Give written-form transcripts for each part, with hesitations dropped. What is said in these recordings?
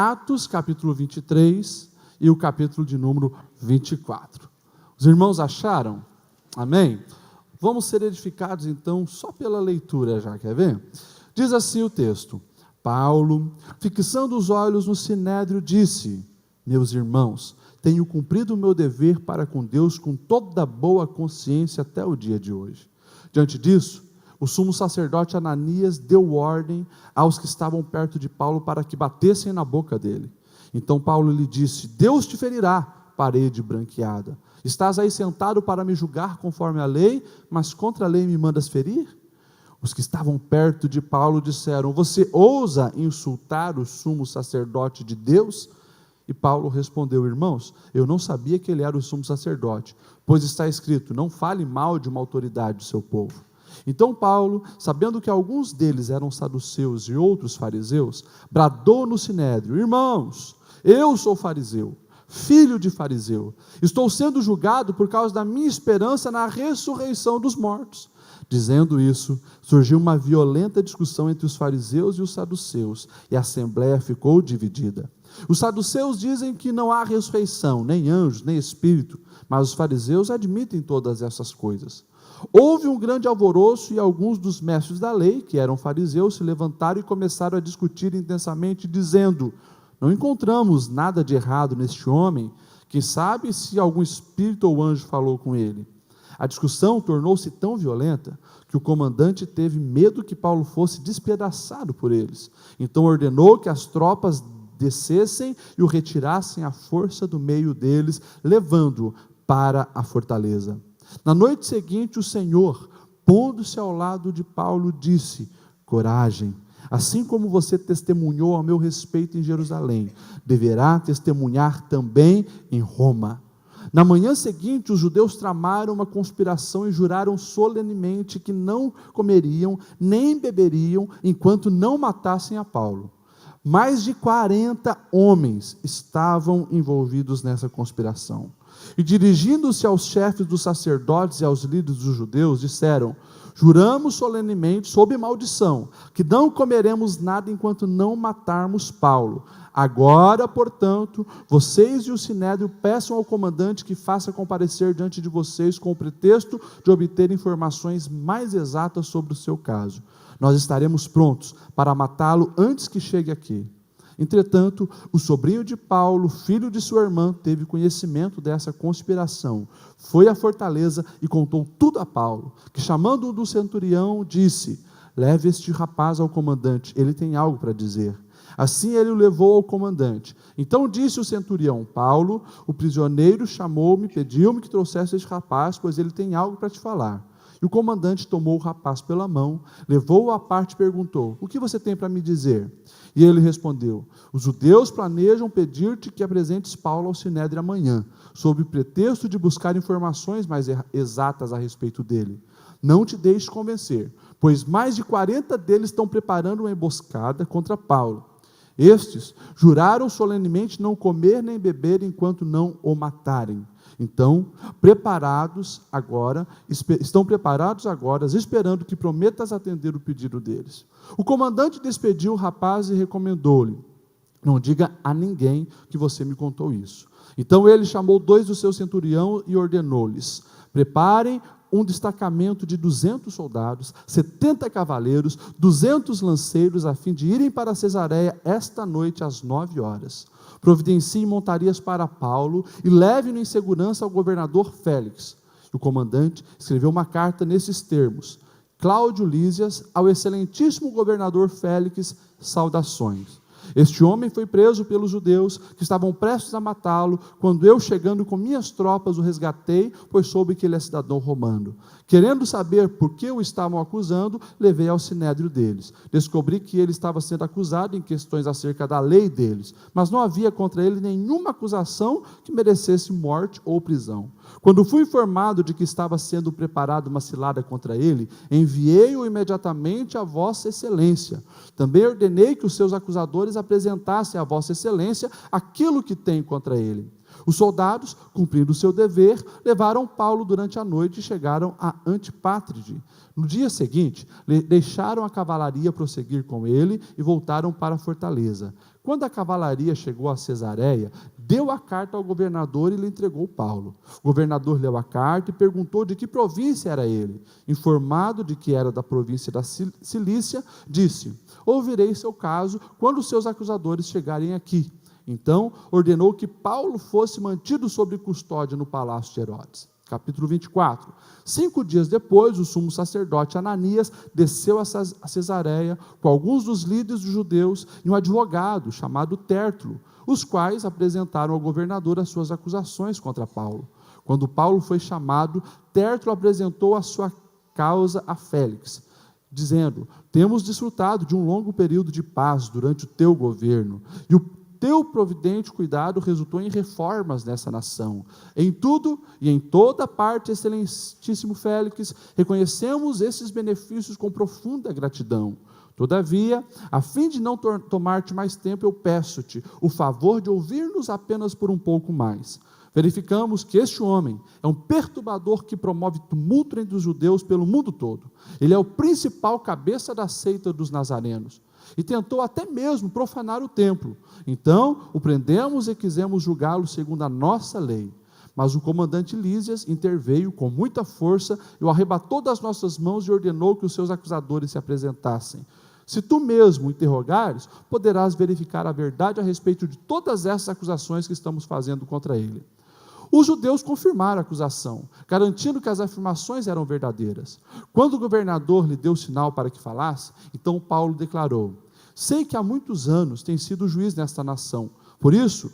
Atos, capítulo 23 e o capítulo de número 24. Os irmãos acharam? Amém? Vamos ser edificados então só pela leitura já, quer ver? Diz assim o texto: Paulo, fixando os olhos no sinédrio, disse: meus irmãos, tenho cumprido o meu dever para com Deus com toda boa consciência até o dia de hoje. Diante disso, o sumo sacerdote Ananias deu ordem aos que estavam perto de Paulo para que batessem na boca dele. Então Paulo lhe disse: Deus te ferirá, parede branqueada. Estás aí sentado para me julgar conforme a lei, mas contra a lei me mandas ferir? Os que estavam perto de Paulo disseram: você ousa insultar o sumo sacerdote de Deus? E Paulo respondeu: irmãos, eu não sabia que ele era o sumo sacerdote, pois está escrito: não fale mal de uma autoridade do seu povo. Então Paulo, sabendo que alguns deles eram saduceus e outros fariseus, bradou no sinédrio: irmãos, eu sou fariseu, filho de fariseu, estou sendo julgado por causa da minha esperança na ressurreição dos mortos. Dizendo isso, surgiu uma violenta discussão entre os fariseus e os saduceus, e a assembleia ficou dividida. Os saduceus dizem que não há ressurreição, nem anjos, nem espírito, mas os fariseus admitem todas essas coisas. Houve um grande alvoroço e alguns dos mestres da lei, que eram fariseus, se levantaram e começaram a discutir intensamente, dizendo: não encontramos nada de errado neste homem, quem sabe se algum espírito ou anjo falou com ele. A discussão tornou-se tão violenta que o comandante teve medo que Paulo fosse despedaçado por eles. Então ordenou que as tropas descessem e o retirassem à força do meio deles, levando-o para a fortaleza. Na noite seguinte, o Senhor, pondo-se ao lado de Paulo, disse: coragem, assim como você testemunhou a meu respeito em Jerusalém, deverá testemunhar também em Roma. Na manhã seguinte, os judeus tramaram uma conspiração e juraram solenemente que não comeriam nem beberiam enquanto não matassem a Paulo. Mais de 40 homens estavam envolvidos nessa conspiração. E dirigindo-se aos chefes dos sacerdotes e aos líderes dos judeus, disseram: juramos solenemente, sob maldição, que não comeremos nada enquanto não matarmos Paulo. Agora, portanto, vocês e o sinédrio peçam ao comandante que faça comparecer diante de vocês com o pretexto de obter informações mais exatas sobre o seu caso. Nós estaremos prontos para matá-lo antes que chegue aqui. Entretanto, o sobrinho de Paulo, filho de sua irmã, teve conhecimento dessa conspiração. Foi à fortaleza e contou tudo a Paulo, que, chamando-o do centurião, disse: leve este rapaz ao comandante, ele tem algo para dizer. Assim ele o levou ao comandante. Então disse o centurião: Paulo, o prisioneiro, chamou-me, pediu-me que trouxesse este rapaz, pois ele tem algo para te falar. E o comandante tomou o rapaz pela mão, levou-o à parte e perguntou: o que você tem para me dizer? E ele respondeu: os judeus planejam pedir-te que apresentes Paulo ao sinédrio amanhã, sob o pretexto de buscar informações mais exatas a respeito dele. Não te deixes convencer, pois mais de 40 deles estão preparando uma emboscada contra Paulo. Estes juraram solenemente não comer nem beber enquanto não o matarem. Então, estão preparados agora, esperando que prometas atender o pedido deles. O comandante despediu o rapaz e recomendou-lhe: não diga a ninguém que você me contou isso. Então ele chamou 2 do seu centurião e ordenou-lhes: preparem um destacamento de 200 soldados, 70 cavaleiros, 200 lanceiros, a fim de irem para Cesareia esta noite às 9 horas. Providenciem montarias para Paulo e leve-no em segurança ao governador Félix. O comandante escreveu uma carta nesses termos: Cláudio Lísias, ao excelentíssimo governador Félix, saudações. Este homem foi preso pelos judeus, que estavam prestes a matá-lo, quando eu, chegando com minhas tropas, o resgatei, pois soube que ele é cidadão romano. Querendo saber por que o estavam acusando, levei ao sinédrio deles. Descobri que ele estava sendo acusado em questões acerca da lei deles, mas não havia contra ele nenhuma acusação que merecesse morte ou prisão. Quando fui informado de que estava sendo preparada uma cilada contra ele, enviei-o imediatamente a vossa excelência. Também ordenei que os seus acusadores apresentassem a vossa excelência aquilo que tem contra ele. Os soldados, cumprindo o seu dever, levaram Paulo durante a noite e chegaram a Antipátride. No dia seguinte, deixaram a cavalaria prosseguir com ele e voltaram para a fortaleza. Quando a cavalaria chegou a Cesareia, deu a carta ao governador e lhe entregou Paulo. O governador leu a carta e perguntou de que província era ele. Informado de que era da província da Cilícia, disse: ouvirei seu caso quando os seus acusadores chegarem aqui. Então, ordenou que Paulo fosse mantido sob custódia no palácio de Herodes. Capítulo 24. 5 dias depois, o sumo sacerdote Ananias desceu a Cesareia com alguns dos líderes dos judeus e um advogado chamado Tértulo, os quais apresentaram ao governador as suas acusações contra Paulo. Quando Paulo foi chamado, Tértulo apresentou a sua causa a Félix, dizendo: temos desfrutado de um longo período de paz durante o teu governo, e o teu providente cuidado resultou em reformas nessa nação. Em tudo e em toda parte, excelentíssimo Félix, reconhecemos esses benefícios com profunda gratidão. Todavia, a fim de não tomar-te mais tempo, eu peço-te o favor de ouvir-nos apenas por um pouco mais. Verificamos que este homem é um perturbador que promove tumulto entre os judeus pelo mundo todo. Ele é o principal cabeça da seita dos nazarenos e tentou até mesmo profanar o templo. Então, o prendemos e quisemos julgá-lo segundo a nossa lei. Mas o comandante Lísias interveio com muita força e o arrebatou das nossas mãos e ordenou que os seus acusadores se apresentassem. Se tu mesmo o interrogares, poderás verificar a verdade a respeito de todas essas acusações que estamos fazendo contra ele. Os judeus confirmaram a acusação, garantindo que as afirmações eram verdadeiras. Quando o governador lhe deu sinal para que falasse, então Paulo declarou: sei que há muitos anos tem sido juiz nesta nação, por isso,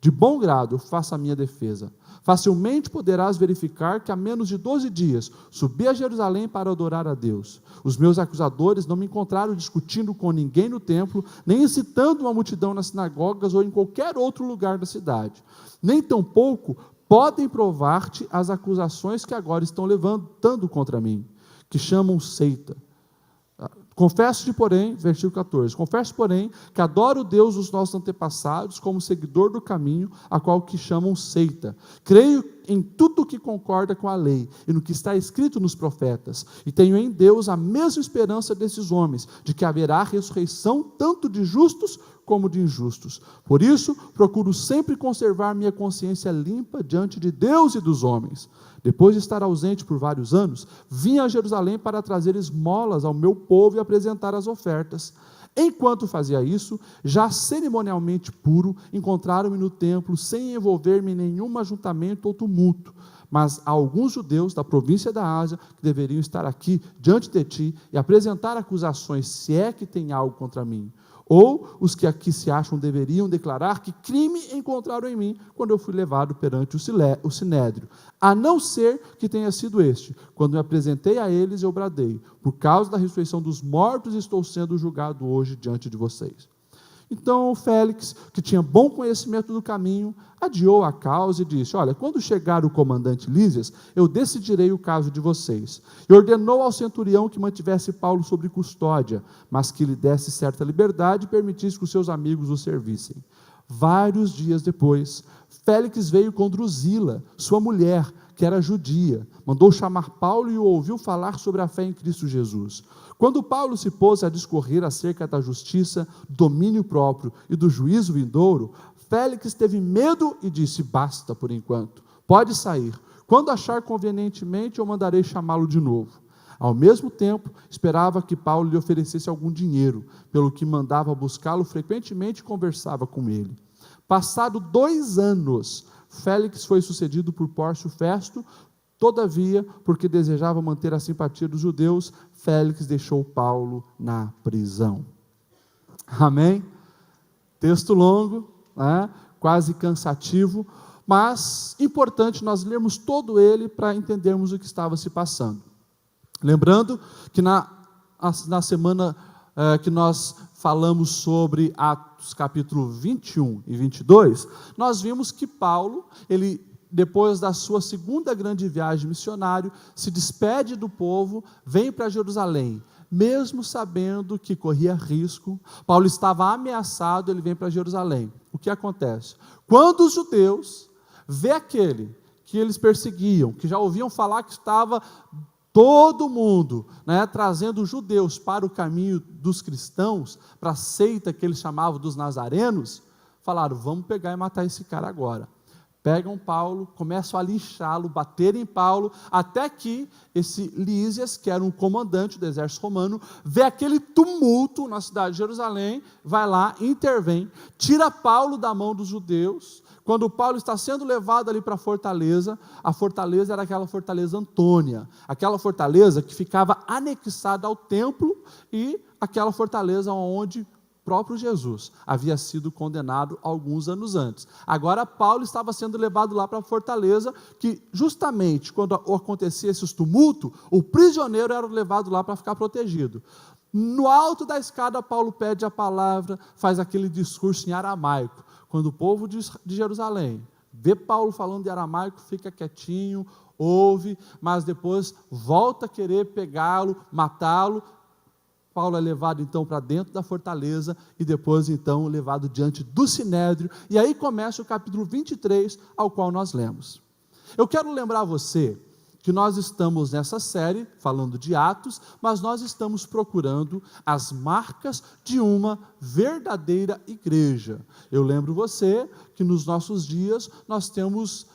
de bom grado eu faço a minha defesa. Facilmente poderás verificar que há menos de 12 dias subi a Jerusalém para adorar a Deus. Os meus acusadores não me encontraram discutindo com ninguém no templo, nem incitando uma multidão nas sinagogas ou em qualquer outro lugar da cidade. Nem tampouco podem provar-te as acusações que agora estão levantando contra mim, que chamam seita. Confesso-te, porém, versículo 14, confesso, porém, que adoro o Deus dos nossos antepassados como seguidor do caminho, a qual que chamam seita. Creio em tudo que concorda com a lei e no que está escrito nos profetas, e tenho em Deus a mesma esperança desses homens, de que haverá ressurreição tanto de justos como de injustos. Por isso, procuro sempre conservar minha consciência limpa diante de Deus e dos homens. Depois de estar ausente por vários anos, vim a Jerusalém para trazer esmolas ao meu povo e apresentar as ofertas. Enquanto fazia isso, já cerimonialmente puro, encontraram-me no templo, sem envolver-me em nenhum ajuntamento ou tumulto. Mas há alguns judeus da província da Ásia que deveriam estar aqui diante de ti e apresentar acusações, se é que tem algo contra mim. Ou os que aqui se acham deveriam declarar que crime encontraram em mim quando eu fui levado perante o sinédrio, a não ser que tenha sido este. Quando me apresentei a eles, eu bradei: por causa da ressurreição dos mortos, estou sendo julgado hoje diante de vocês. Então Félix, que tinha bom conhecimento do caminho, adiou a causa e disse: olha, quando chegar o comandante Lísias, eu decidirei o caso de vocês. E ordenou ao centurião que mantivesse Paulo sob custódia, mas que lhe desse certa liberdade e permitisse que os seus amigos o servissem. Vários dias depois, Félix veio com Drusila, sua mulher, que era judia, mandou chamar Paulo e o ouviu falar sobre a fé em Cristo Jesus. Quando Paulo se pôs a discorrer acerca da justiça, domínio próprio e do juízo vindouro, Félix teve medo e disse: basta por enquanto, pode sair. Quando achar convenientemente, eu mandarei chamá-lo de novo. Ao mesmo tempo, esperava que Paulo lhe oferecesse algum dinheiro, pelo que mandava buscá-lo frequentemente e conversava com ele. Passado 2 anos, Félix foi sucedido por Pórcio Festo. Todavia, porque desejava manter a simpatia dos judeus, Félix deixou Paulo na prisão. Amém? Texto longo, né? Quase cansativo, mas importante nós lermos todo ele para entendermos o que estava se passando. Lembrando que na semana que nós falamos sobre Atos capítulo 21 e 22, nós vimos que Paulo, ele, depois da sua segunda grande viagem missionária, se despede do povo, vem para Jerusalém, mesmo sabendo que corria risco. Paulo estava ameaçado, ele vem para Jerusalém. O que acontece? Quando os judeus vê aquele que eles perseguiam, que já ouviam falar que estava todo mundo, trazendo os judeus para o caminho dos cristãos, para a seita que eles chamavam dos nazarenos, falaram, vamos pegar e matar esse cara agora. Pegam Paulo, começam a linchá-lo, bater em Paulo, até que esse Lísias, que era um comandante do exército romano, vê aquele tumulto na cidade de Jerusalém, vai lá, intervém, tira Paulo da mão dos judeus. Quando Paulo está sendo levado ali para a fortaleza era aquela fortaleza Antônia, aquela fortaleza que ficava anexada ao templo e aquela fortaleza onde próprio Jesus havia sido condenado alguns anos antes. Agora Paulo estava sendo levado lá para a fortaleza, que justamente quando acontecia esses tumultos, o prisioneiro era levado lá para ficar protegido. No alto da escada, Paulo pede a palavra, faz aquele discurso em aramaico. Quando o povo de Jerusalém vê Paulo falando de aramaico, fica quietinho, ouve, mas depois volta a querer pegá-lo, matá-lo. Paulo é levado então para dentro da fortaleza e depois então levado diante do Sinédrio, e aí começa o capítulo 23, ao qual nós lemos. Eu quero lembrar você que nós estamos nessa série, falando de Atos, mas nós estamos procurando as marcas de uma verdadeira igreja. Eu lembro você que nos nossos dias nós temos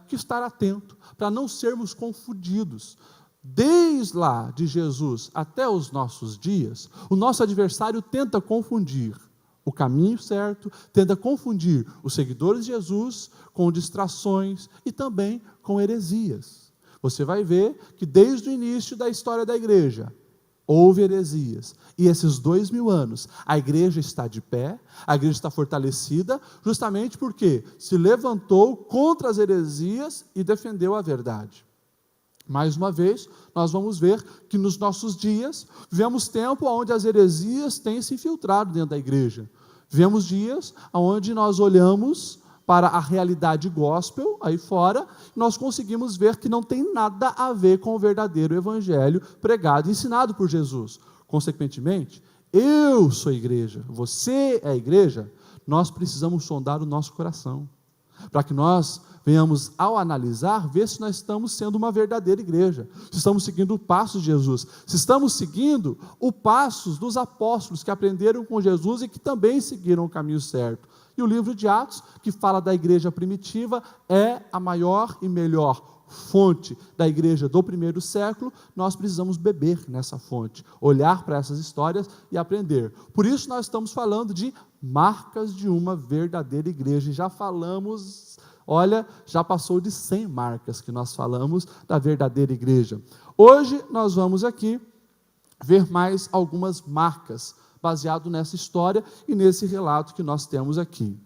que estar atento, para não sermos confundidos. Desde lá de Jesus até os nossos dias, o nosso adversário tenta confundir o caminho certo, tenta confundir os seguidores de Jesus com distrações e também com heresias. Você vai ver que desde o início da história da igreja, houve heresias, e esses 2000 anos, a igreja está de pé, a igreja está fortalecida, justamente porque se levantou contra as heresias e defendeu a verdade. Mais uma vez, nós vamos ver que nos nossos dias, vivemos tempo onde as heresias têm se infiltrado dentro da igreja. Vivemos dias onde nós olhamos para a realidade gospel, aí fora, e nós conseguimos ver que não tem nada a ver com o verdadeiro evangelho pregado e ensinado por Jesus. Consequentemente, eu sou a igreja, você é a igreja, nós precisamos sondar o nosso coração, para que nós venhamos, ao analisar, ver se nós estamos sendo uma verdadeira igreja, se estamos seguindo o passo de Jesus, se estamos seguindo o passos dos apóstolos que aprenderam com Jesus e que também seguiram o caminho certo. E o livro de Atos, que fala da igreja primitiva, é a maior e melhor fonte da igreja do primeiro século. Nós precisamos beber nessa fonte, olhar para essas histórias e aprender. Por isso nós estamos falando de marcas de uma verdadeira igreja, e já falamos, já passou de 100 marcas que nós falamos da verdadeira igreja. Hoje nós vamos aqui ver mais algumas marcas, baseado nessa história e nesse relato que nós temos aqui.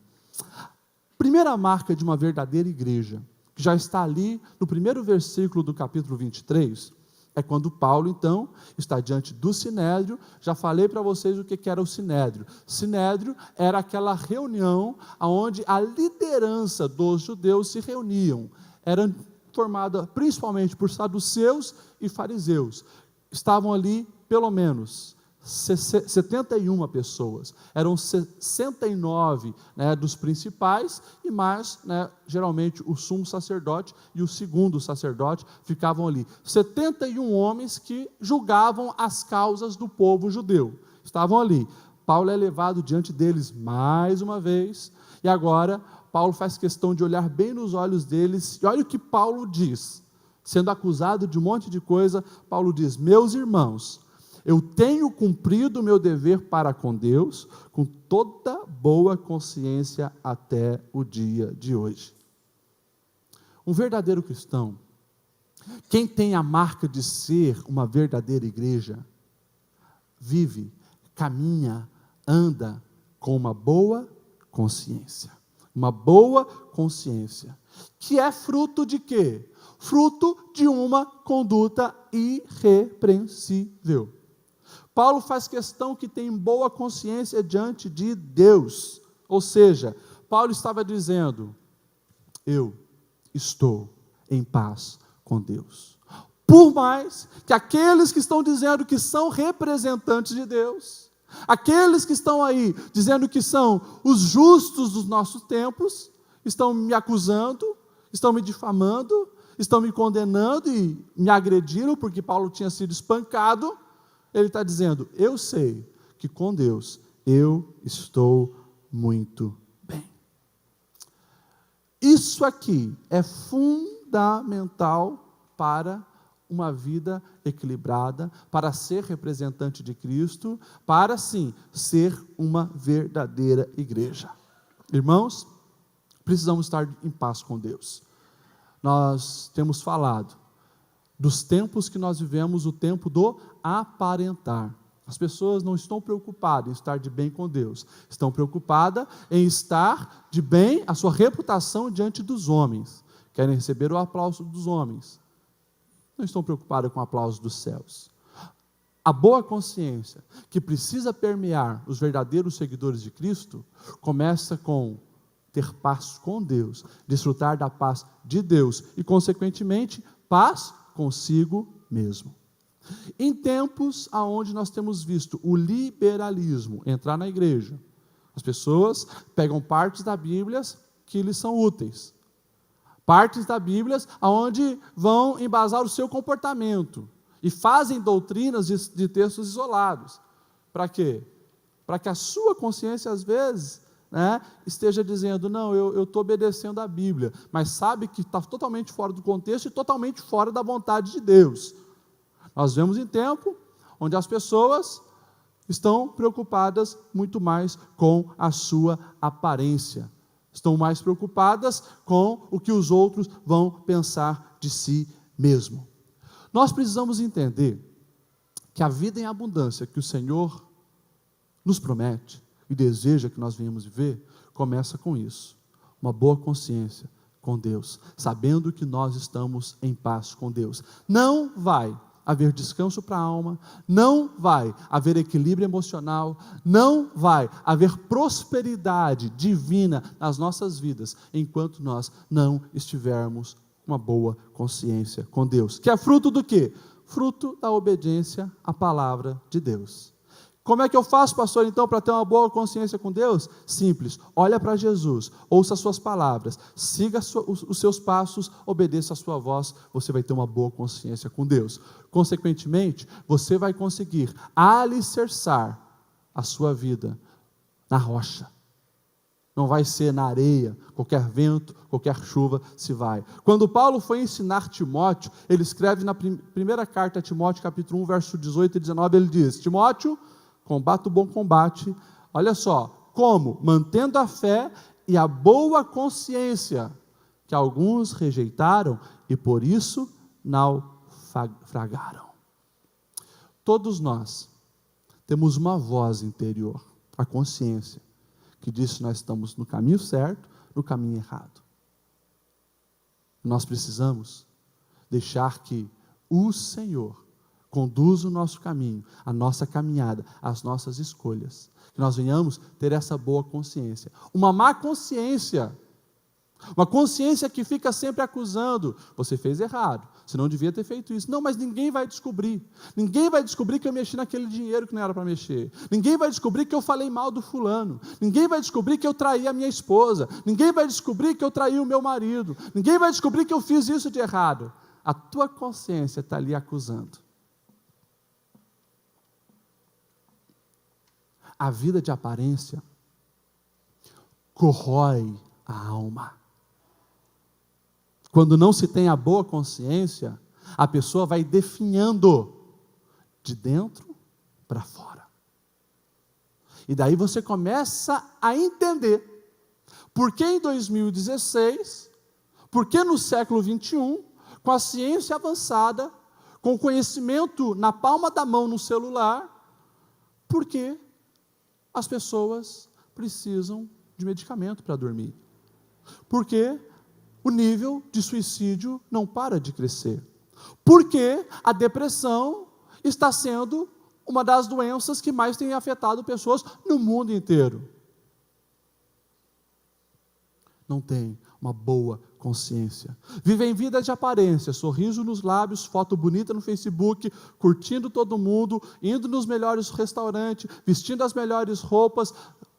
Primeira marca de uma verdadeira igreja, que já está ali no primeiro versículo do capítulo 23, é quando Paulo, então, está diante do Sinédrio. Já falei para vocês o que era o Sinédrio. Sinédrio era aquela reunião onde a liderança dos judeus se reuniam. Era formada principalmente por saduceus e fariseus. Estavam ali, pelo menos, 71 pessoas, eram 69 dos principais, e mais, geralmente, o sumo sacerdote e o segundo sacerdote ficavam ali. 71 homens que julgavam as causas do povo judeu, estavam ali. Paulo é levado diante deles mais uma vez, e agora Paulo faz questão de olhar bem nos olhos deles, e olha o que Paulo diz, sendo acusado de um monte de coisa. Paulo diz: meus irmãos, eu tenho cumprido o meu dever para com Deus, com toda boa consciência até o dia de hoje. Um verdadeiro cristão, quem tem a marca de ser uma verdadeira igreja, vive, caminha, anda com uma boa consciência. Uma boa consciência, que é fruto de quê? Fruto de uma conduta irrepreensível. Paulo faz questão que tem boa consciência diante de Deus, ou seja, Paulo estava dizendo: eu estou em paz com Deus. Por mais que aqueles que estão dizendo que são representantes de Deus, aqueles que estão aí dizendo que são os justos dos nossos tempos, estão me acusando, estão me difamando, estão me condenando e me agrediram, porque Paulo tinha sido espancado. Ele está dizendo: eu sei que com Deus eu estou muito bem. Isso aqui é fundamental para uma vida equilibrada, para ser representante de Cristo, para sim ser uma verdadeira igreja. Irmãos, precisamos estar em paz com Deus. Nós temos falado dos tempos que nós vivemos, o tempo do aparentar. As pessoas não estão preocupadas em estar de bem com Deus, estão preocupadas em estar de bem a sua reputação diante dos homens, querem receber o aplauso dos homens, não estão preocupadas com o aplauso dos céus. A boa consciência que precisa permear os verdadeiros seguidores de Cristo, começa com ter paz com Deus, desfrutar da paz de Deus e, consequentemente, paz consigo mesmo. Em tempos onde nós temos visto o liberalismo entrar na igreja, as pessoas pegam partes da Bíblia que lhes são úteis, partes da Bíblia onde vão embasar o seu comportamento e fazem doutrinas de textos isolados. Para quê? Para que a sua consciência, às vezes, esteja dizendo: não, eu estou obedecendo a Bíblia, mas sabe que está totalmente fora do contexto e totalmente fora da vontade de Deus. Nós vemos em tempo onde as pessoas estão preocupadas muito mais com a sua aparência, estão mais preocupadas com o que os outros vão pensar de si mesmo. Nós precisamos entender que a vida em abundância que o Senhor nos promete e deseja que nós venhamos viver, começa com isso, uma boa consciência com Deus, sabendo que nós estamos em paz com Deus. Não vai haver descanso para a alma, não vai haver equilíbrio emocional, não vai haver prosperidade divina nas nossas vidas, enquanto nós não estivermos com uma boa consciência com Deus, que é fruto do quê? Fruto da obediência à palavra de Deus. Como é que eu faço, pastor, então, para ter uma boa consciência com Deus? Simples, olha para Jesus, ouça as suas palavras, siga os seus passos, obedeça a sua voz, você vai ter uma boa consciência com Deus. Consequentemente, você vai conseguir alicerçar a sua vida na rocha. Não vai ser na areia, qualquer vento, qualquer chuva se vai. Quando Paulo foi ensinar Timóteo, ele escreve na primeira carta a Timóteo, capítulo 1, verso 18 e 19, ele diz: Timóteo, combate o bom combate, olha só, como? Mantendo a fé e a boa consciência, que alguns rejeitaram e por isso naufragaram. Todos nós temos uma voz interior, a consciência, que diz que nós estamos no caminho certo, no caminho errado. Nós precisamos deixar que o Senhor conduza o nosso caminho, a nossa caminhada, as nossas escolhas, que nós venhamos ter essa boa consciência. Uma má consciência, uma consciência que fica sempre acusando: você fez errado, você não devia ter feito isso. Não, mas ninguém vai descobrir que eu mexi naquele dinheiro que não era para mexer, ninguém vai descobrir que eu falei mal do fulano, ninguém vai descobrir que eu traí a minha esposa, ninguém vai descobrir que eu traí o meu marido, ninguém vai descobrir que eu fiz isso de errado. A tua consciência está ali acusando. A vida de aparência corrói a alma. Quando não se tem a boa consciência, a pessoa vai definhando de dentro para fora. E daí você começa a entender por que em 2016, por que no século 21, com a ciência avançada, com o conhecimento na palma da mão no celular, por que as pessoas precisam de medicamento para dormir. Porque o nível de suicídio não para de crescer. Porque a depressão está sendo uma das doenças que mais tem afetado pessoas no mundo inteiro. Não tem uma boa consciência. Vivem vida de aparência, sorriso nos lábios, foto bonita no Facebook, curtindo todo mundo, indo nos melhores restaurantes, vestindo as melhores roupas,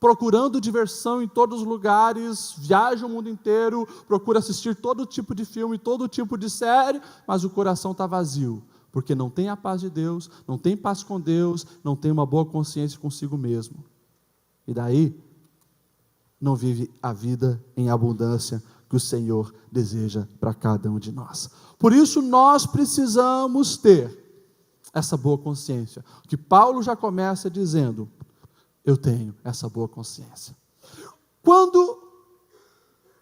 procurando diversão em todos os lugares, viaja o mundo inteiro, procura assistir todo tipo de filme, todo tipo de série, mas o coração está vazio, porque não tem a paz de Deus, não tem paz com Deus, não tem uma boa consciência consigo mesmo. E daí, não vive a vida em abundância que o Senhor deseja para cada um de nós. Por isso, nós precisamos ter essa boa consciência, que Paulo já começa dizendo: eu tenho essa boa consciência. Quando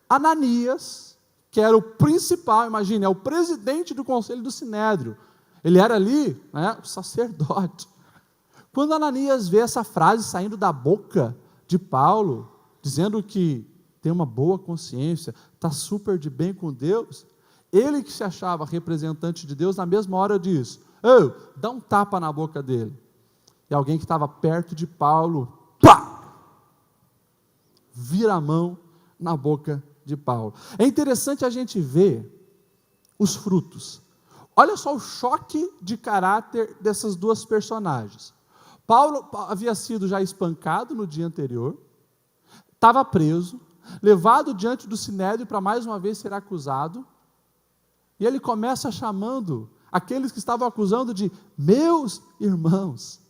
Ananias, que era o principal, imagine, é o presidente do conselho do Sinédrio, ele era ali, o sacerdote. Quando Ananias vê essa frase saindo da boca de Paulo, dizendo que tem uma boa consciência, está super de bem com Deus, ele que se achava representante de Deus, na mesma hora diz: dá um tapa na boca dele. E alguém que estava perto de Paulo, vira a mão na boca de Paulo. É interessante a gente ver os frutos. Olha só o choque de caráter dessas duas personagens. Paulo havia sido já espancado no dia anterior, estava preso, levado diante do Sinédrio para mais uma vez ser acusado, e ele começa chamando aqueles que estavam acusando de meus irmãos.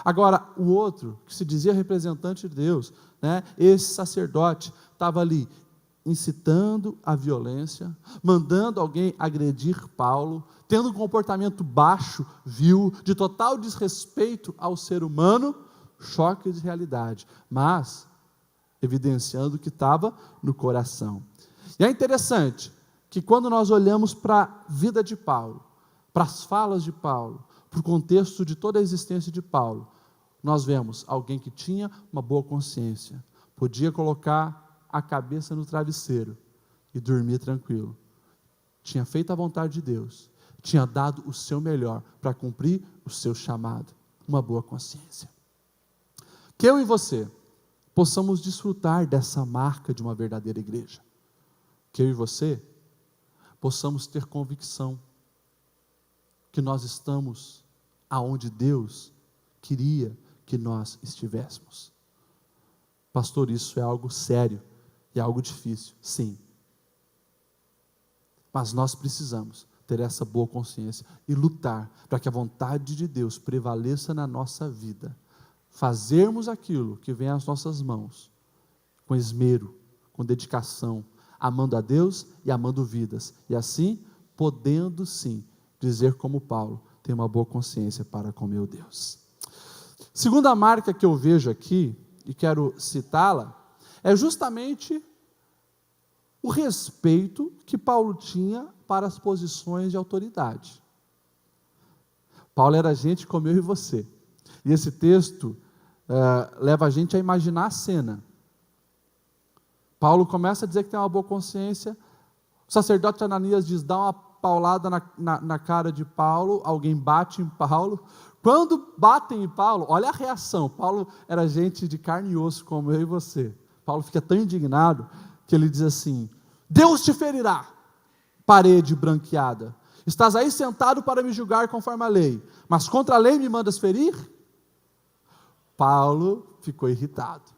Agora, o outro, que se dizia representante de Deus, esse sacerdote, estava ali incitando a violência, mandando alguém agredir Paulo, tendo um comportamento baixo, vil, de total desrespeito ao ser humano, choque de realidade, mas evidenciando o que estava no coração. E é interessante que quando nós olhamos para a vida de Paulo, para as falas de Paulo, para o contexto de toda a existência de Paulo, nós vemos alguém que tinha uma boa consciência, podia colocar a cabeça no travesseiro e dormir tranquilo, tinha feito a vontade de Deus, tinha dado o seu melhor para cumprir o seu chamado, uma boa consciência. Que eu e você possamos desfrutar dessa marca de uma verdadeira igreja, que eu e você possamos ter convicção que nós estamos aonde Deus queria que nós estivéssemos. Pastor, isso é algo sério e é algo difícil, sim. Mas nós precisamos ter essa boa consciência e lutar para que a vontade de Deus prevaleça na nossa vida. Fazermos aquilo que vem às nossas mãos, com esmero, com dedicação, amando a Deus e amando vidas. E assim, podendo sim, dizer como Paulo, tem uma boa consciência para com meu Deus. Segunda marca que eu vejo aqui, e quero citá-la, é justamente o respeito que Paulo tinha para as posições de autoridade. Paulo era gente como eu e você. E esse texto leva a gente a imaginar a cena. Paulo começa a dizer que tem uma boa consciência, o sacerdote Ananias diz, dá uma paulada na cara de Paulo, alguém bate em Paulo. Quando batem em Paulo, olha a reação. Paulo era gente de carne e osso como eu e você. Paulo fica tão indignado que ele diz assim: Deus te ferirá, parede branqueada. Estás aí sentado para me julgar conforme a lei, mas contra a lei me mandas ferir? Paulo ficou irritado.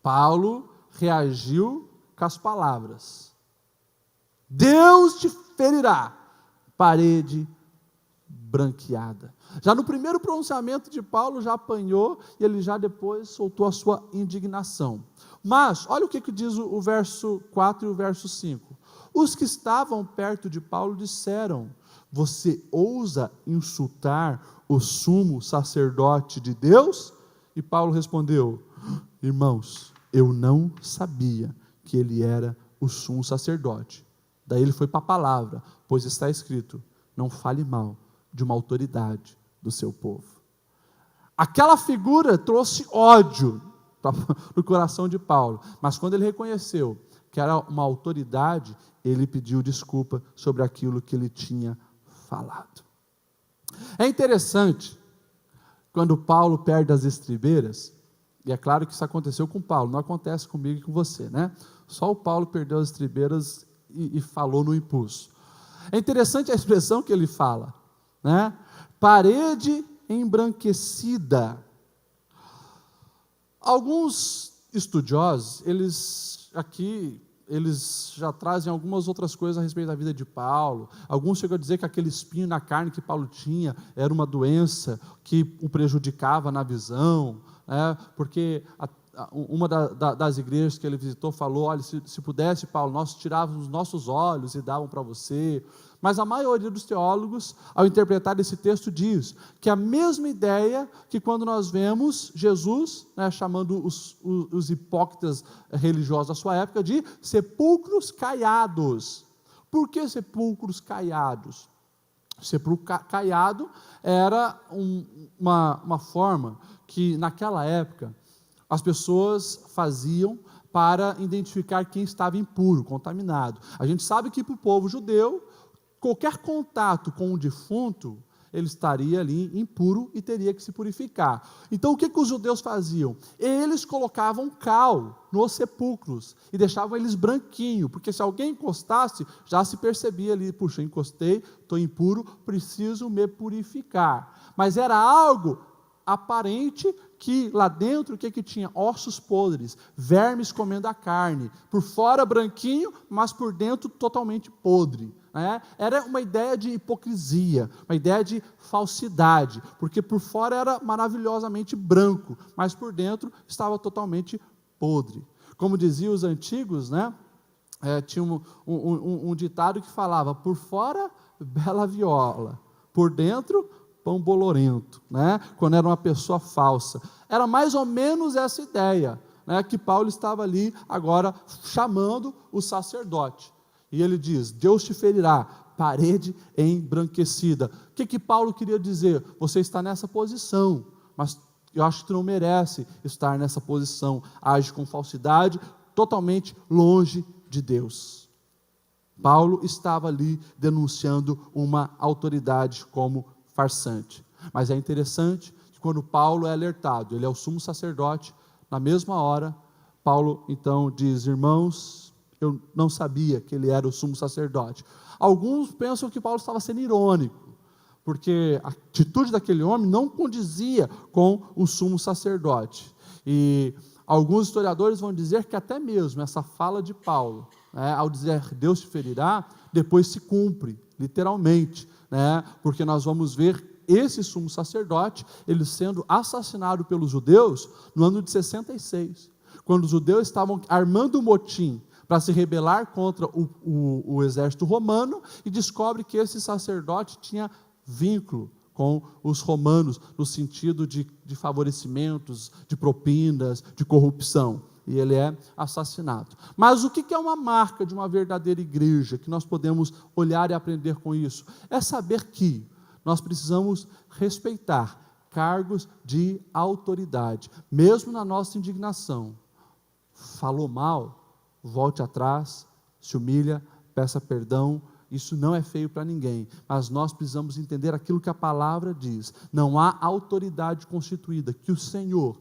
Paulo reagiu com as palavras: Deus te ferirá, parede branqueada. Já no primeiro pronunciamento de Paulo, já apanhou, e ele já depois soltou a sua indignação. Mas, olha o que diz o verso 4 e o verso 5. Os que estavam perto de Paulo disseram: você ousa insultar o sumo sacerdote de Deus? E Paulo respondeu: irmãos, eu não sabia que ele era o sumo sacerdote. Daí ele foi para a palavra, pois está escrito: não fale mal de uma autoridade do seu povo. Aquela figura trouxe ódio no coração de Paulo, mas quando ele reconheceu que era uma autoridade, ele pediu desculpa sobre aquilo que ele tinha falado. É interessante, quando Paulo perde as estribeiras, e é claro que isso aconteceu com Paulo, não acontece comigo e com você, Só o Paulo perdeu as estribeiras e falou no impulso. É interessante a expressão que ele fala, parede embranquecida. Alguns estudiosos, eles já trazem algumas outras coisas a respeito da vida de Paulo. Alguns chegam a dizer que aquele espinho na carne que Paulo tinha era uma doença que o prejudicava na visão, porque uma das igrejas que ele visitou falou: olha, se pudesse, Paulo, nós tirávamos os nossos olhos e davam para você. Mas a maioria dos teólogos, ao interpretar esse texto, diz que a mesma ideia que quando nós vemos Jesus, chamando os hipócritas religiosos da sua época de sepulcros caiados. Por que sepulcros caiados? Sepulcro caiado era uma forma que naquela época as pessoas faziam para identificar quem estava impuro, contaminado. A gente sabe que para o povo judeu, qualquer contato com um defunto, ele estaria ali impuro e teria que se purificar. Então o que os judeus faziam? Eles colocavam cal nos sepulcros e deixavam eles branquinhos, porque se alguém encostasse, já se percebia ali: puxa, encostei, estou impuro, preciso me purificar. Mas era algo aparente que lá dentro, o que tinha? Ossos podres, vermes comendo a carne, por fora branquinho, mas por dentro totalmente podre. Era uma ideia de hipocrisia, uma ideia de falsidade, porque por fora era maravilhosamente branco, mas por dentro estava totalmente podre. Como diziam os antigos, tinha um ditado que falava: por fora, bela viola, por dentro, pão bolorento, quando era uma pessoa falsa. Era mais ou menos essa ideia, que Paulo estava ali agora chamando o sacerdote. E ele diz: Deus te ferirá, parede embranquecida. O que Paulo queria dizer? Você está nessa posição, mas eu acho que tu não merece estar nessa posição. Age com falsidade, totalmente longe de Deus. Paulo estava ali denunciando uma autoridade como farsante. Mas é interessante que quando Paulo é alertado, ele é o sumo sacerdote, na mesma hora, Paulo então diz: irmãos, eu não sabia que ele era o sumo sacerdote. Alguns pensam que Paulo estava sendo irônico, porque a atitude daquele homem não condizia com o sumo sacerdote. E alguns historiadores vão dizer que até mesmo essa fala de Paulo, ao dizer Deus te ferirá, depois se cumpre, literalmente, porque nós vamos ver esse sumo sacerdote, ele sendo assassinado pelos judeus no ano de 66, quando os judeus estavam armando um motim para se rebelar contra o exército romano, e descobre que esse sacerdote tinha vínculo com os romanos, no sentido de favorecimentos, de propinas, de corrupção, e ele é assassinado. Mas o que é uma marca de uma verdadeira igreja, que nós podemos olhar e aprender com isso? É saber que nós precisamos respeitar cargos de autoridade, mesmo na nossa indignação. Falou mal, volte atrás, se humilha, peça perdão. Isso não é feio para ninguém, mas nós precisamos entender aquilo que a palavra diz. Não há autoridade constituída que o Senhor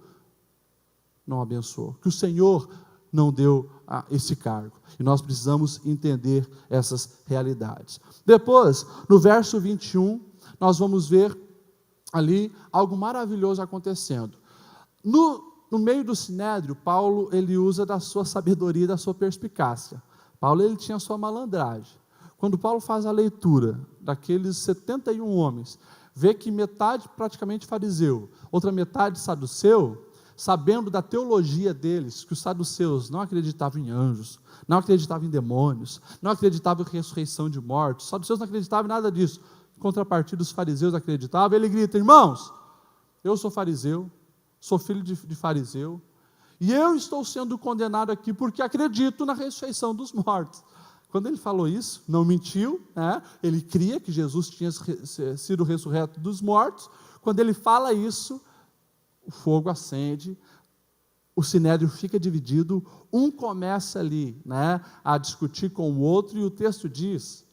não abençoou, que o Senhor não deu esse cargo, e nós precisamos entender essas realidades. Depois, no verso 21, nós vamos ver ali algo maravilhoso acontecendo. No meio do sinédrio, Paulo, ele usa da sua sabedoria e da sua perspicácia. Paulo, ele tinha sua malandragem. Quando Paulo faz a leitura daqueles 71 homens, vê que metade praticamente fariseu, outra metade saduceu, sabendo da teologia deles, que os saduceus não acreditavam em anjos, não acreditavam em demônios, não acreditavam em ressurreição de mortos, os saduceus não acreditavam em nada disso. Em contrapartida, os fariseus acreditavam. Ele grita: irmãos, eu sou fariseu, sou filho de fariseu, e eu estou sendo condenado aqui porque acredito na ressurreição dos mortos. Quando ele falou isso, não mentiu, ele cria que Jesus tinha sido ressurreto dos mortos. Quando ele fala isso, o fogo acende, o sinédrio fica dividido, um começa ali a discutir com o outro, e o texto diz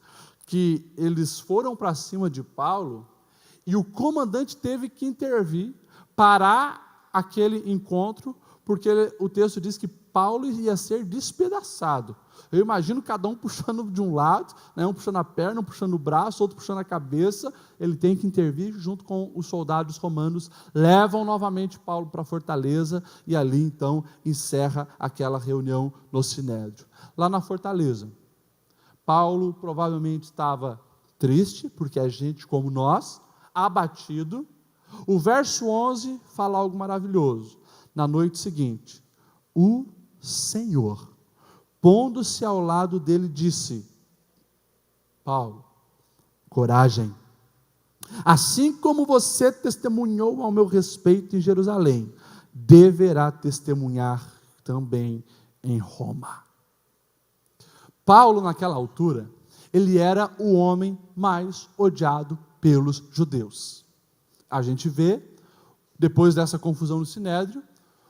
que eles foram para cima de Paulo, e o comandante teve que intervir, parar aquele encontro, porque o texto diz que Paulo ia ser despedaçado. Eu imagino cada um puxando de um lado, né, um puxando a perna, um puxando o braço, outro puxando a cabeça. Ele tem que intervir junto com os soldados romanos, levam novamente Paulo para a fortaleza, e ali então encerra aquela reunião no Sinédrio. Lá na fortaleza, Paulo provavelmente estava triste, porque é gente como nós, abatido. O verso 11 fala algo maravilhoso. Na noite seguinte, o Senhor, pondo-se ao lado dele, disse: Paulo, coragem, assim como você testemunhou ao meu respeito em Jerusalém, deverá testemunhar também em Roma. Paulo, naquela altura, ele era o homem mais odiado pelos judeus. A gente vê, depois dessa confusão no Sinédrio,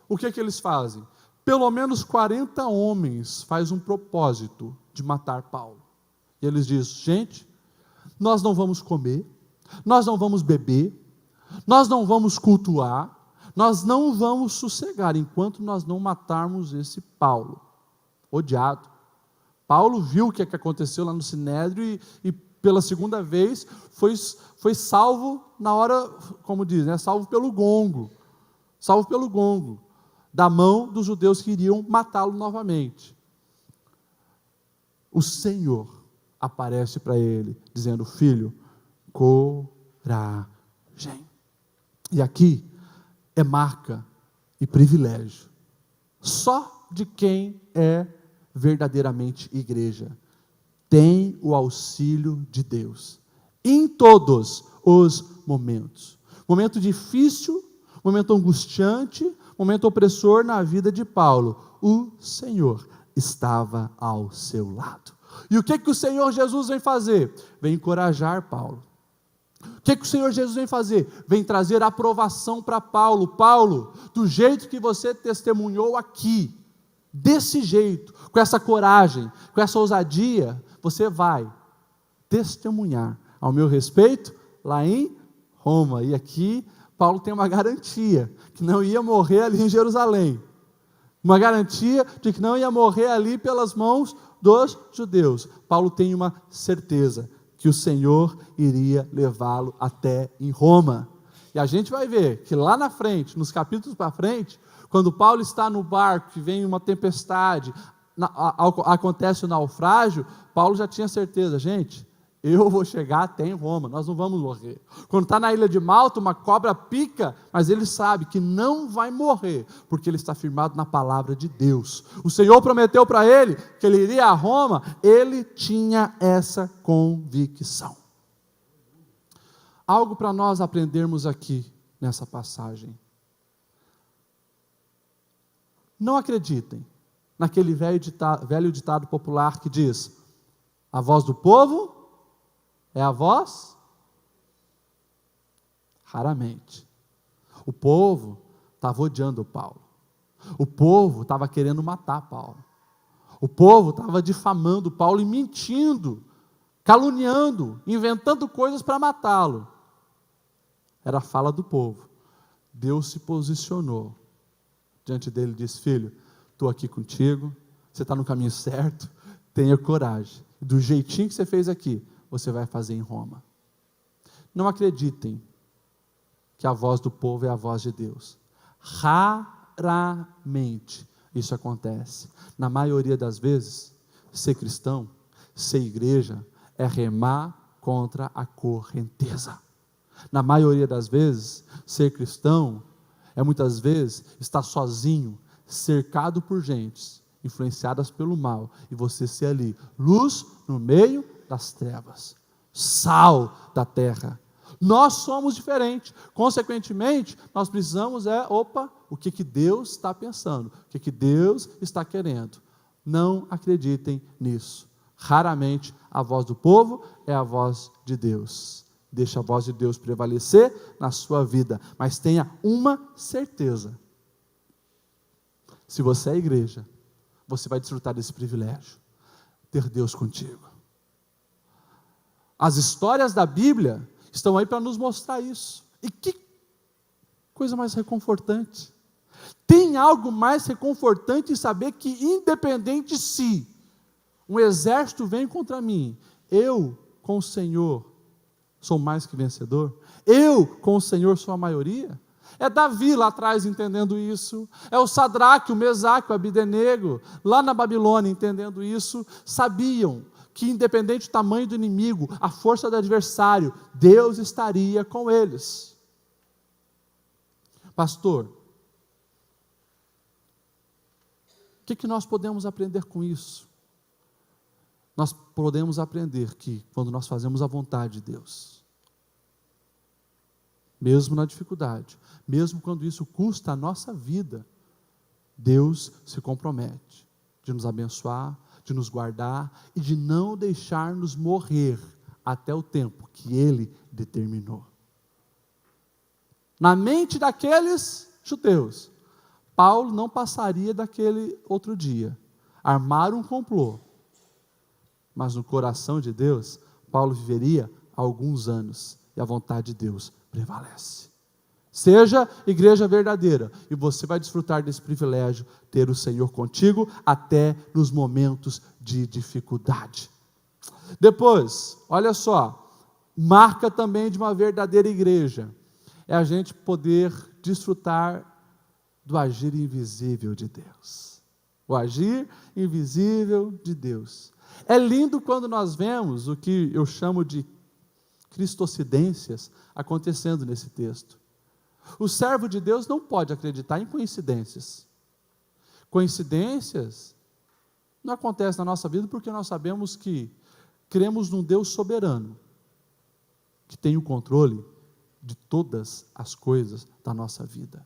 o que eles fazem? Pelo menos 40 homens fazem um propósito de matar Paulo. E eles dizem: gente, nós não vamos comer, nós não vamos beber, nós não vamos cultuar, nós não vamos sossegar enquanto nós não matarmos esse Paulo, odiado. Paulo viu o que aconteceu lá no Sinédrio e pela segunda vez foi salvo na hora, como diz, né, salvo pelo gongo, da mão dos judeus que iriam matá-lo novamente. O Senhor aparece para ele, dizendo: filho, coragem. E aqui é marca e privilégio só de quem é verdadeiramente igreja. Tem o auxílio de Deus em todos os momentos. Momento difícil, momento angustiante, momento opressor na vida de Paulo, o Senhor estava ao seu lado. E o que o Senhor Jesus vem fazer? Vem encorajar Paulo. O que o Senhor Jesus vem fazer? Vem trazer aprovação para Paulo. Paulo, do jeito que você testemunhou aqui, desse jeito, com essa coragem, com essa ousadia, você vai testemunhar ao meu respeito lá em Roma. E aqui Paulo tem uma garantia, que não ia morrer ali em Jerusalém. Uma garantia de que não ia morrer ali pelas mãos dos judeus. Paulo tem uma certeza, que o Senhor iria levá-lo até em Roma. E a gente vai ver que lá na frente, nos capítulos para frente, quando Paulo está no barco, que vem uma tempestade, acontece o naufrágio, Paulo já tinha certeza: gente, eu vou chegar até em Roma, nós não vamos morrer. Quando está na ilha de Malta, uma cobra pica, mas ele sabe que não vai morrer, porque ele está firmado na palavra de Deus. O Senhor prometeu para ele que ele iria a Roma, ele tinha essa convicção. Algo para nós aprendermos aqui nessa passagem. Não acreditem naquele velho ditado popular que diz: a voz do povo é a voz? Raramente. O povo estava odiando Paulo. O povo estava querendo matar Paulo. O povo estava difamando Paulo e mentindo, caluniando, inventando coisas para matá-lo. Era a fala do povo. Deus se posicionou diante dele e disse: filho, estou aqui contigo, você está no caminho certo, tenha coragem. Do jeitinho que você fez aqui, você vai fazer em Roma. Não acreditem que a voz do povo é a voz de Deus. Raramente isso acontece. Na maioria das vezes, ser cristão, ser igreja, é remar contra a correnteza. Na maioria das vezes, ser cristão é muitas vezes estar sozinho, cercado por gentes influenciadas pelo mal, e você ser ali, luz no meio das trevas, sal da terra. Nós somos diferentes, consequentemente, nós precisamos o que Deus está pensando, o que Deus está querendo. Não acreditem nisso. Raramente a voz do povo é a voz de Deus. Deixa a voz de Deus prevalecer na sua vida, mas tenha uma certeza: se você é igreja, você vai desfrutar desse privilégio, ter Deus contigo. As histórias da Bíblia estão aí para nos mostrar isso. E que coisa mais reconfortante, Tem algo mais reconfortante em saber que, independente se um exército vem contra mim, eu, com o Senhor, sou mais que vencedor? Eu, com o Senhor, sou a maioria? É Davi lá atrás entendendo isso, é o Sadraque, o Mesaque, o Abdenego, lá na Babilônia entendendo isso, sabiam que independente do tamanho do inimigo, a força do adversário, Deus estaria com eles. Pastor, o que nós podemos aprender com isso? Nós podemos aprender que quando nós fazemos a vontade de Deus, mesmo na dificuldade, mesmo quando isso custa a nossa vida, Deus se compromete de nos abençoar, de nos guardar e de não deixar-nos morrer até o tempo que Ele determinou. Na mente daqueles judeus, Paulo não passaria daquele outro dia. Armaram um complô. Mas no coração de Deus, Paulo viveria alguns anos. E a vontade de Deus prevalece. Seja igreja verdadeira. E você vai desfrutar desse privilégio, ter o Senhor contigo, até nos momentos de dificuldade. Depois, olha só, marca também de uma verdadeira igreja. É a gente poder desfrutar do agir invisível de Deus. O agir invisível de Deus. É lindo quando nós vemos o que eu chamo de cristocidências acontecendo nesse texto. O servo de Deus não pode acreditar em coincidências. Coincidências não acontecem na nossa vida porque nós sabemos que cremos num Deus soberano, que tem o controle de todas as coisas da nossa vida.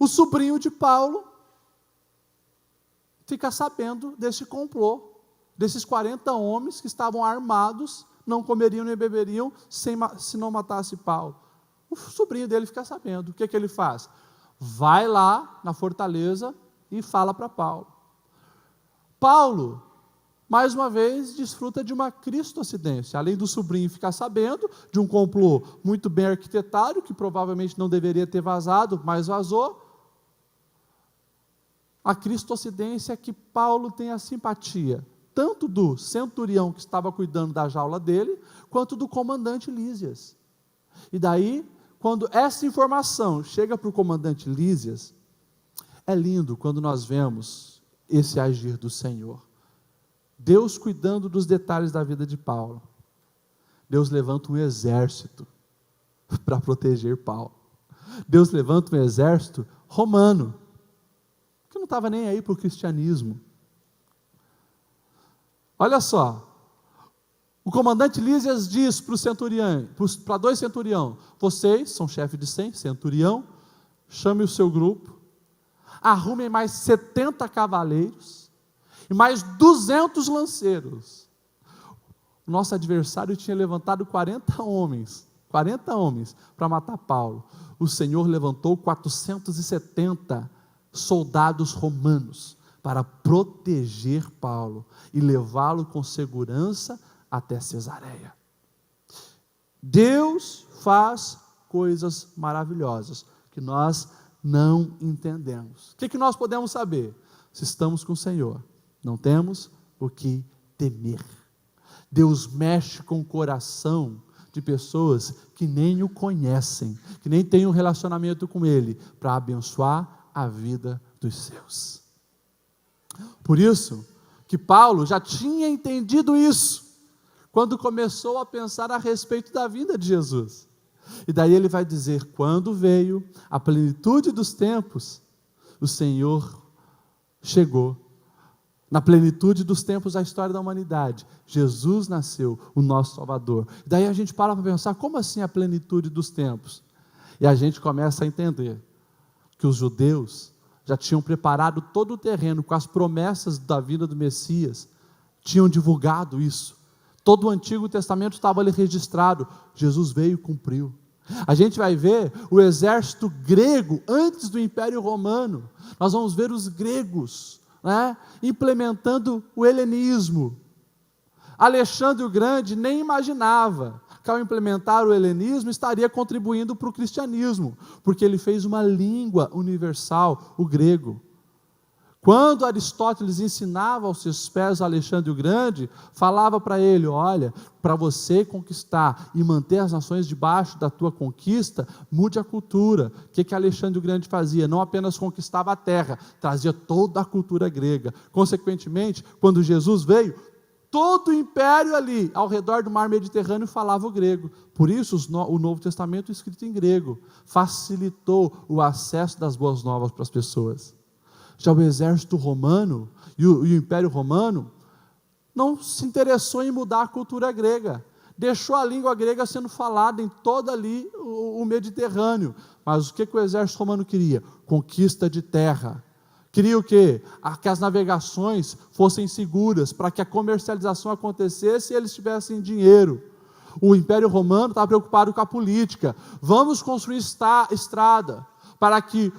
O sobrinho de Paulo fica sabendo desse complô, desses 40 homens que estavam armados, não comeriam nem beberiam se não matasse Paulo. O sobrinho dele fica sabendo. O que ele faz? Vai lá na fortaleza e fala para Paulo. Paulo, mais uma vez, desfruta de uma cristocidência. Além do sobrinho ficar sabendo de um complô muito bem arquitetado, que provavelmente não deveria ter vazado, mas vazou. A cristocidência é que Paulo tem a simpatia, tanto do centurião que estava cuidando da jaula dele, quanto do comandante Lísias. E daí, quando essa informação chega para o comandante Lísias, é lindo quando nós vemos esse agir do Senhor. Deus cuidando dos detalhes da vida de Paulo. Deus levanta um exército para proteger Paulo. Deus levanta um exército romano, que não estava nem aí para o cristianismo. Olha só, o comandante Lísias diz para o centurião, para 2 centurião, vocês são chefe de 100, centurião, chame o seu grupo, arrumem mais 70 cavaleiros e mais 200 lanceiros. O nosso adversário tinha levantado 40 homens para matar Paulo. O Senhor levantou 470 soldados romanos para proteger Paulo e levá-lo com segurança até Cesareia. Deus faz coisas maravilhosas que nós não entendemos. O que nós podemos saber? Se estamos com o Senhor, não temos o que temer. Deus mexe com o coração de pessoas que nem o conhecem, que nem têm um relacionamento com Ele, para abençoar a vida dos seus. Por isso que Paulo já tinha entendido isso, quando começou a pensar a respeito da vinda de Jesus. E daí ele vai dizer, quando veio a plenitude dos tempos, o Senhor chegou. Na plenitude dos tempos da história da humanidade, Jesus nasceu, o nosso Salvador. Daí a gente para pensar, como assim a plenitude dos tempos? E a gente começa a entender que os judeus já tinham preparado todo o terreno com as promessas da vinda do Messias, tinham divulgado isso. Todo o Antigo Testamento estava ali registrado. Jesus veio e cumpriu. A gente vai ver o exército grego antes do Império Romano. Nós vamos ver os gregos, implementando o helenismo. Alexandre o Grande nem imaginava que que ao implementar o helenismo estaria contribuindo para o cristianismo, porque ele fez uma língua universal, o grego. Quando Aristóteles ensinava aos seus pés Alexandre o Grande, falava para ele: olha, para você conquistar e manter as nações debaixo da tua conquista, mude a cultura. O que Alexandre o Grande fazia? Não apenas conquistava a terra, trazia toda a cultura grega. Consequentemente, quando Jesus veio, todo o império ali, ao redor do mar Mediterrâneo, falava o grego. Por isso, o Novo Testamento escrito em grego facilitou o acesso das boas novas para as pessoas. Já o exército romano e o Império Romano não se interessou em mudar a cultura grega. Deixou a língua grega sendo falada em todo ali o Mediterrâneo. Mas o que o exército romano queria? Conquista de terra. Queria o quê? Que as navegações fossem seguras, para que a comercialização acontecesse e eles tivessem dinheiro. O Império Romano estava preocupado com a política. Vamos construir estrada para que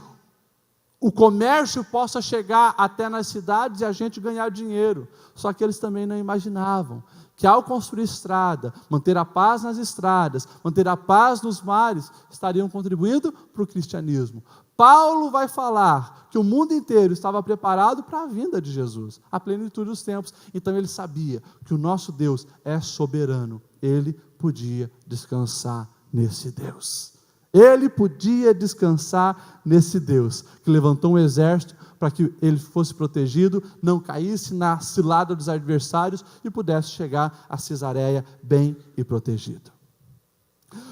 o comércio possa chegar até nas cidades e a gente ganhar dinheiro. Só que eles também não imaginavam que ao construir estrada, manter a paz nas estradas, manter a paz nos mares, estariam contribuindo para o cristianismo. Paulo vai falar que o mundo inteiro estava preparado para a vinda de Jesus, a plenitude dos tempos. Então ele sabia que o nosso Deus é soberano. Ele podia descansar nesse Deus. Ele podia descansar nesse Deus, que levantou um exército para que ele fosse protegido, não caísse na cilada dos adversários e pudesse chegar a Cesareia bem e protegido.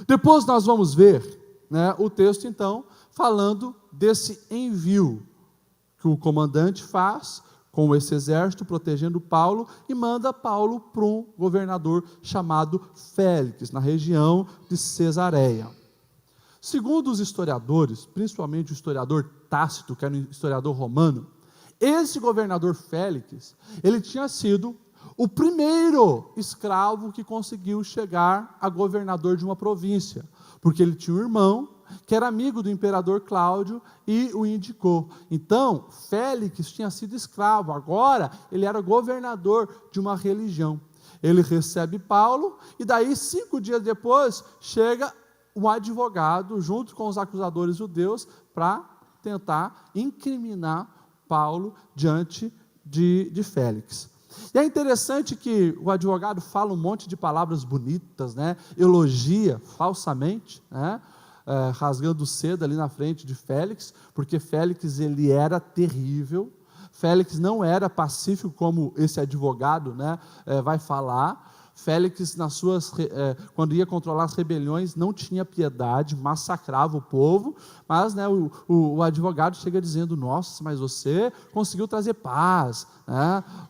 Depois nós vamos ver, o texto então, falando desse envio que o comandante faz com esse exército, protegendo Paulo, e manda Paulo para um governador chamado Félix, na região de Cesareia. Segundo os historiadores, principalmente o historiador Tácito, que era um historiador romano, esse governador Félix, ele tinha sido o primeiro escravo que conseguiu chegar a governador de uma província, porque ele tinha um irmão que era amigo do imperador Cláudio e o indicou. Então, Félix tinha sido escravo, agora ele era governador de uma religião. Ele recebe Paulo e daí 5 dias depois chega um advogado, junto com os acusadores judeus, para tentar incriminar Paulo diante de Félix. E é interessante que o advogado fala um monte de palavras bonitas, elogia falsamente, rasgando seda ali na frente de Félix, porque Félix ele era terrível. Félix não era pacífico como esse advogado vai falar. Félix, quando ia controlar as rebeliões, não tinha piedade, massacrava o povo, mas o advogado chega dizendo: nossa, mas você conseguiu trazer paz,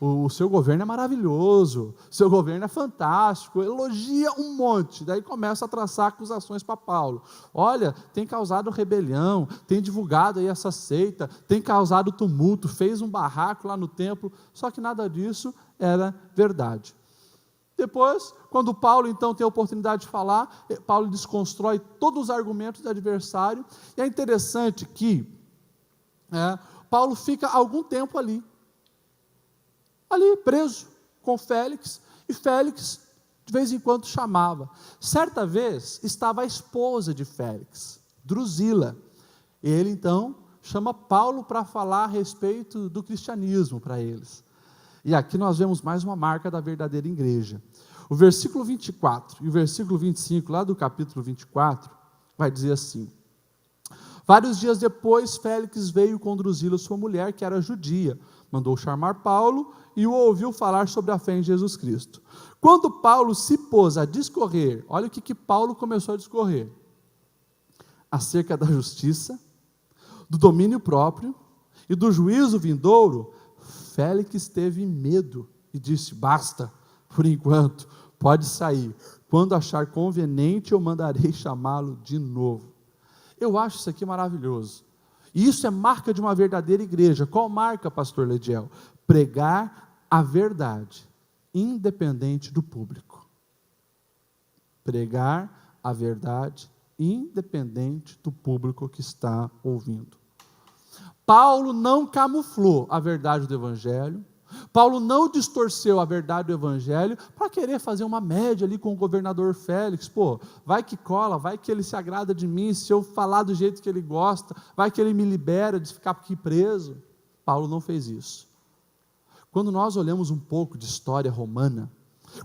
o seu governo é maravilhoso, o seu governo é fantástico, elogia um monte, daí começa a traçar acusações para Paulo. Olha, tem causado rebelião, tem divulgado aí essa seita, tem causado tumulto, fez um barraco lá no templo, só que nada disso era verdade. Depois, quando Paulo então tem a oportunidade de falar, Paulo desconstrói todos os argumentos do adversário, e é interessante que Paulo fica algum tempo ali preso com Félix, e Félix de vez em quando chamava. Certa vez estava a esposa de Félix, Drusila, e ele então chama Paulo para falar a respeito do cristianismo para eles. E aqui nós vemos mais uma marca da verdadeira igreja. O versículo 24 e o versículo 25, lá do capítulo 24, vai dizer assim: vários dias depois, Félix veio com Drusila, sua mulher, que era judia, mandou chamar Paulo e o ouviu falar sobre a fé em Jesus Cristo. Quando Paulo se pôs a discorrer, olha o que Paulo começou a discorrer: acerca da justiça, do domínio próprio e do juízo vindouro, Félix teve medo e disse: basta, por enquanto, pode sair. Quando achar conveniente, eu mandarei chamá-lo de novo. Eu acho isso aqui maravilhoso. E isso é marca de uma verdadeira igreja. Qual marca, pastor Lediel? Pregar a verdade, independente do público. Pregar a verdade, independente do público que está ouvindo. Paulo não camuflou a verdade do Evangelho, Paulo não distorceu a verdade do evangelho para querer fazer uma média ali com o governador Félix. Pô, vai que cola, vai que ele se agrada de mim, se eu falar do jeito que ele gosta, vai que ele me libera de ficar aqui preso. Paulo não fez isso. Quando nós olhamos um pouco de história romana,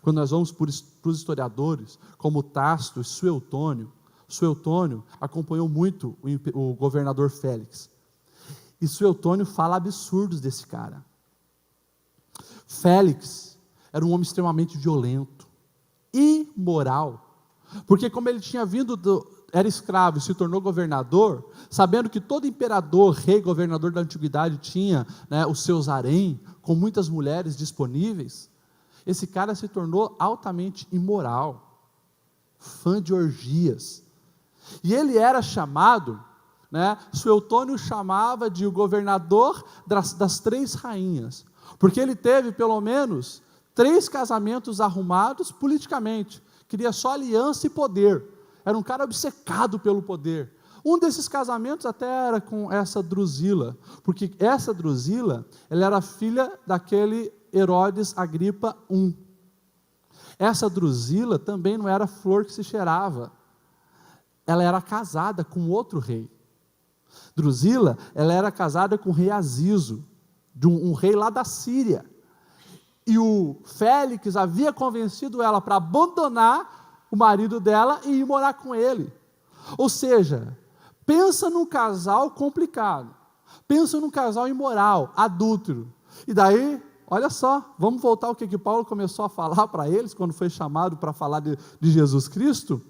quando nós vamos para os historiadores, como Tácito e Suetônio acompanhou muito o governador Félix. E Suetônio fala absurdos desse cara. Félix era um homem extremamente violento, imoral, porque como ele tinha era escravo e se tornou governador, sabendo que todo imperador, rei, governador da antiguidade tinha, né, os seus harém, com muitas mulheres disponíveis, esse cara se tornou altamente imoral, fã de orgias, e ele era chamado, né, Suetônio chamava de o governador das 3 rainhas, porque ele teve pelo menos 3 casamentos arrumados politicamente, queria só aliança e poder, era um cara obcecado pelo poder. Um desses casamentos até era com essa Drusila, porque essa Drusila, ela era filha daquele Herodes Agripa I. Essa Drusila também não era flor que se cheirava, ela era casada com outro rei. Drusila, ela era casada com o rei Azizo, de um rei lá da Síria, e o Félix havia convencido ela para abandonar o marido dela e ir morar com ele. Ou seja, pensa num casal complicado, pensa num casal imoral, adúltero, e daí, olha só, vamos voltar ao que Paulo começou a falar para eles, quando foi chamado para falar de Jesus Cristo.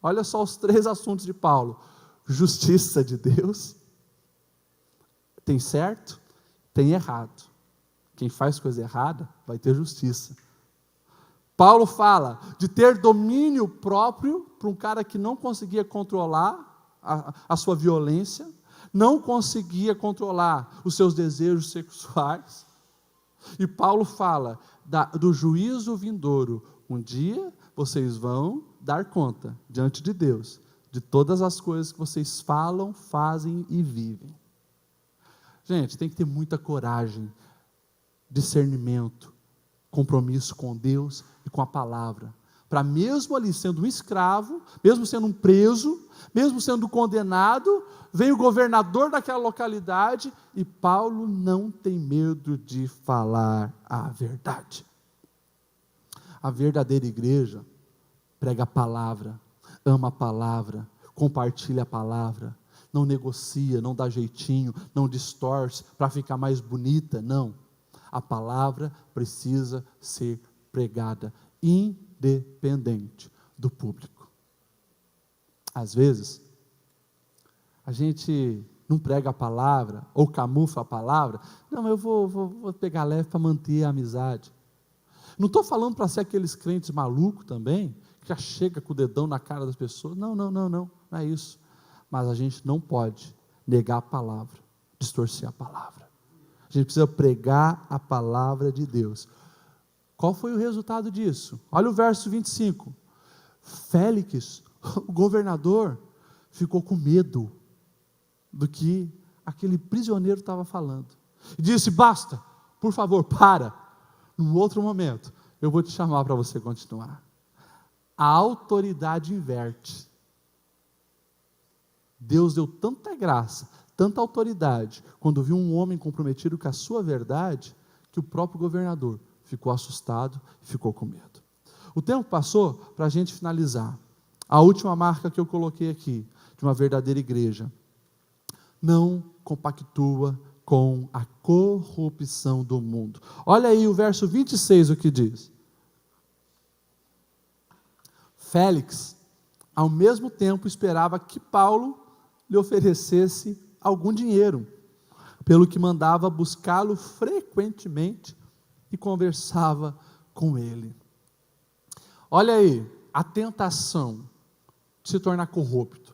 Olha só os 3 assuntos de Paulo: justiça de Deus, tem certo, tem errado. Quem faz coisa errada vai ter justiça. Paulo fala de ter domínio próprio para um cara que não conseguia controlar a sua violência, não conseguia controlar os seus desejos sexuais. E Paulo fala do juízo vindouro. Um dia vocês vão dar conta diante de Deus de todas as coisas que vocês falam, fazem e vivem. Gente, tem que ter muita coragem, discernimento, compromisso com Deus e com a palavra, para mesmo ali sendo um escravo, mesmo sendo um preso, mesmo sendo condenado, vem o governador daquela localidade e Paulo não tem medo de falar a verdade. A verdadeira igreja prega a palavra, ama a palavra, compartilha a palavra, não negocia, não dá jeitinho, não distorce para ficar mais bonita, não. A palavra precisa ser pregada, independente do público. Às vezes, a gente não prega a palavra, ou camufla a palavra, não, eu vou pegar leve para manter a amizade. Não estou falando para ser aqueles crentes malucos também, que já chega com o dedão na cara das pessoas, não é isso. Mas a gente não pode negar a palavra, distorcer a palavra. A gente precisa pregar a palavra de Deus. Qual foi o resultado disso? Olha o verso 25. Félix, o governador, ficou com medo do que aquele prisioneiro estava falando. E disse: basta, por favor, para. Num outro momento, eu vou te chamar para você continuar. A autoridade inverte. Deus deu tanta graça, tanta autoridade, quando viu um homem comprometido com a sua verdade, que o próprio governador ficou assustado e ficou com medo. O tempo passou para a gente finalizar. A última marca que eu coloquei aqui, de uma verdadeira igreja: não compactua com a corrupção do mundo. Olha aí o verso 26, o que diz. Félix, ao mesmo tempo, esperava que Paulo lhe oferecesse algum dinheiro, pelo que mandava buscá-lo frequentemente e conversava com ele. Olha aí, a tentação de se tornar corrupto,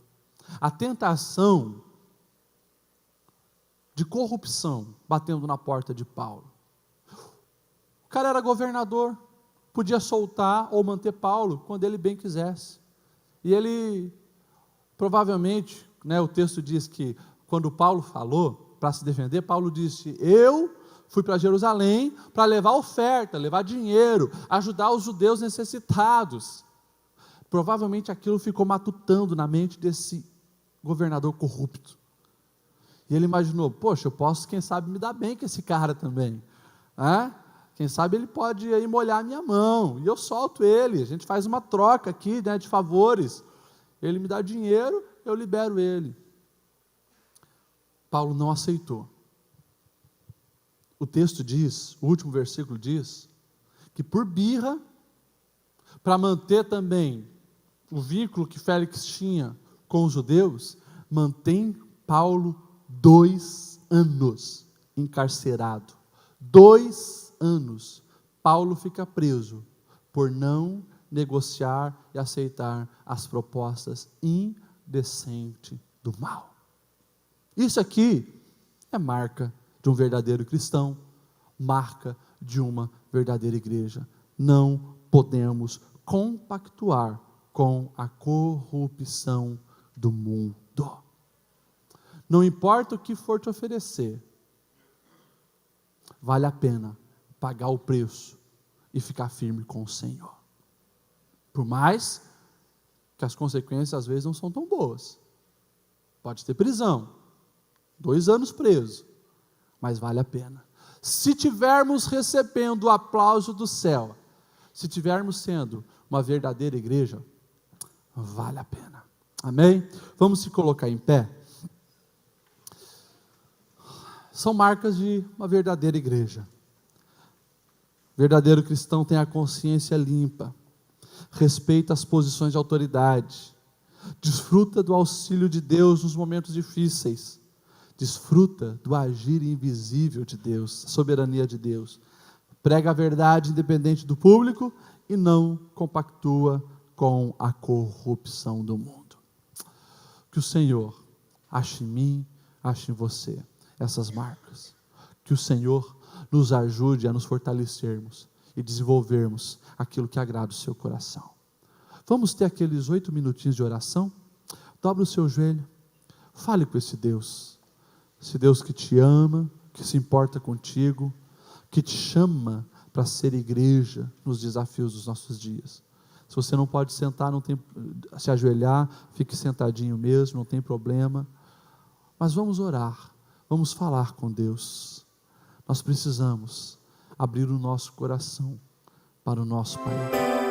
a tentação de corrupção batendo na porta de Paulo. O cara era governador, podia soltar ou manter Paulo quando ele bem quisesse. E ele, provavelmente, o texto diz que quando Paulo falou para se defender, Paulo disse: eu Fui para Jerusalém para levar oferta, levar dinheiro, ajudar os judeus necessitados. Provavelmente aquilo ficou matutando na mente desse governador corrupto. E ele imaginou, poxa, eu posso, quem sabe, me dar bem com esse cara também. Quem sabe ele pode aí molhar a minha mão, e eu solto ele, a gente faz uma troca aqui, né, de favores. Ele me dá dinheiro, eu libero ele. Paulo não aceitou. O texto diz, o último versículo diz, que por birra, para manter também o vínculo que Félix tinha com os judeus, mantém Paulo 2 anos encarcerado. 2 anos. Paulo fica preso por não negociar e aceitar as propostas indecentes do mal. Isso aqui é marca de um verdadeiro cristão, marca de uma verdadeira igreja. Não podemos compactuar com a corrupção do mundo. Não importa o que for te oferecer, vale a pena pagar o preço e ficar firme com o Senhor. Por mais que as consequências às vezes não são tão boas. Pode ter prisão, 2 anos preso, mas vale a pena. Se tivermos recebendo o aplauso do céu, se tivermos sendo uma verdadeira igreja, vale a pena. Amém? Vamos se colocar em pé. São marcas de uma verdadeira igreja. Verdadeiro cristão tem a consciência limpa, respeita as posições de autoridade, desfruta do auxílio de Deus nos momentos difíceis, desfruta do agir invisível de Deus, a soberania de Deus, prega a verdade independente do público e não compactua com a corrupção do mundo. Que o Senhor ache em mim, ache em você essas marcas. Que o Senhor nos ajude a nos fortalecermos e desenvolvermos aquilo que agrada o seu coração. Vamos ter aqueles 8 minutinhos de oração? Dobre o seu joelho, fale com esse Deus que te ama, que se importa contigo, que te chama para ser igreja nos desafios dos nossos dias. Se você não pode sentar, não tem, se ajoelhar, fique sentadinho mesmo, não tem problema. Mas vamos orar, vamos falar com Deus. Nós precisamos abrir o nosso coração para o nosso Pai.